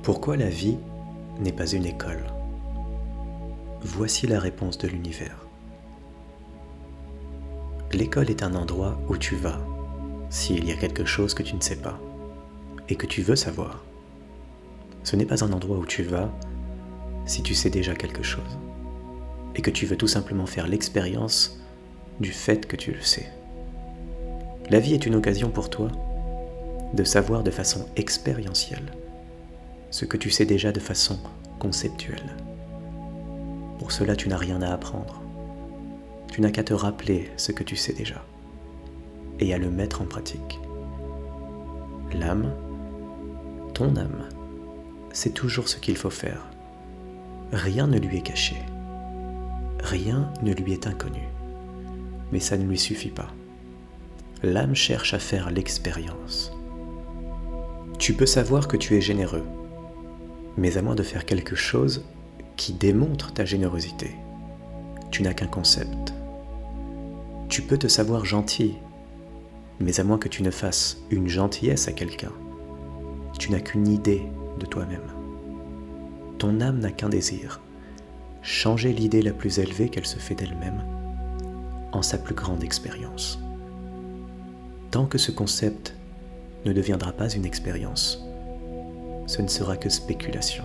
Pourquoi la vie n'est pas une école? Voici la réponse de l'univers. L'école est un endroit où tu vas s'il y a quelque chose que tu ne sais pas et que tu veux savoir. Ce n'est pas un endroit où tu vas si tu sais déjà quelque chose et que tu veux tout simplement faire l'expérience du fait que tu le sais. La vie est une occasion pour toi de savoir de façon expérientielle ce que tu sais déjà de façon conceptuelle. Pour cela, tu n'as rien à apprendre. Tu n'as qu'à te rappeler ce que tu sais déjà et à le mettre en pratique. L'âme, ton âme, c'est toujours ce qu'il faut faire. Rien ne lui est caché. Rien ne lui est inconnu. Mais ça ne lui suffit pas. L'âme cherche à faire l'expérience. Tu peux savoir que tu es généreux, mais à moins de faire quelque chose qui démontre ta générosité, tu n'as qu'un concept. Tu peux te savoir gentil, mais à moins que tu ne fasses une gentillesse à quelqu'un, tu n'as qu'une idée de toi-même. Ton âme n'a qu'un désir, changer l'idée la plus élevée qu'elle se fait d'elle-même en sa plus grande expérience. Tant que ce concept ne deviendra pas une expérience, ce ne sera que spéculation.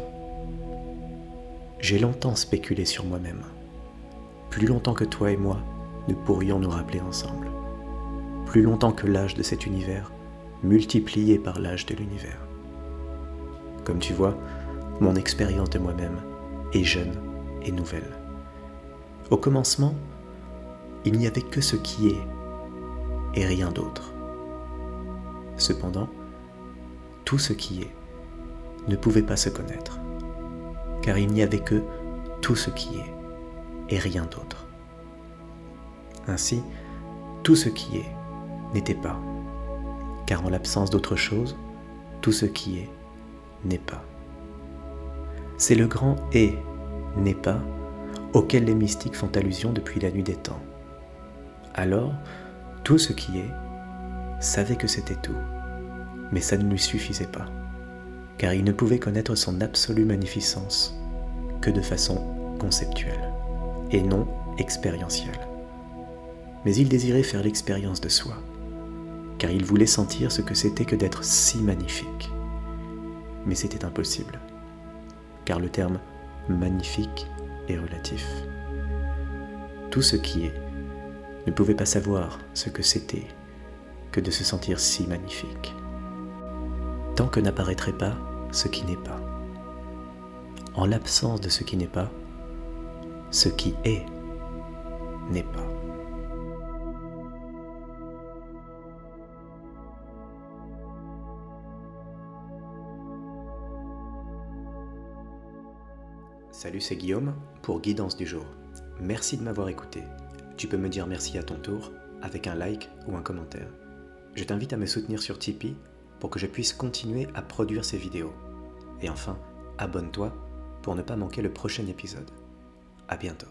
J'ai longtemps spéculé sur moi-même, plus longtemps que toi et moi ne pourrions nous rappeler ensemble, plus longtemps que l'âge de cet univers multiplié par l'âge de l'univers. Comme tu vois, mon expérience de moi-même est jeune et nouvelle. Au commencement, il n'y avait que ce qui est et rien d'autre. Cependant, tout ce qui est ne pouvait pas se connaître, car il n'y avait que tout ce qui est et rien d'autre. Ainsi, tout ce qui est n'était pas, car en l'absence d'autre chose, tout ce qui est n'est pas. C'est le grand « et » n'est pas auquel les mystiques font allusion depuis la nuit des temps. Alors, tout ce qui est savait que c'était tout, mais ça ne lui suffisait pas, car il ne pouvait connaître son absolue magnificence que de façon conceptuelle et non expérientielle. Mais il désirait faire l'expérience de soi, car il voulait sentir ce que c'était que d'être si magnifique. Mais c'était impossible, car le terme magnifique est relatif. Tout ce qui est ne pouvait pas savoir ce que c'était que de se sentir si magnifique, tant que n'apparaîtrait pas ce qui n'est pas. En l'absence de ce qui n'est pas, ce qui est n'est pas. Salut, c'est Guillaume pour Guidance du jour. Merci de m'avoir écouté. Tu peux me dire merci à ton tour avec un like ou un commentaire. Je t'invite à me soutenir sur Tipeee pour que je puisse continuer à produire ces vidéos. Et enfin, abonne-toi pour ne pas manquer le prochain épisode. À bientôt.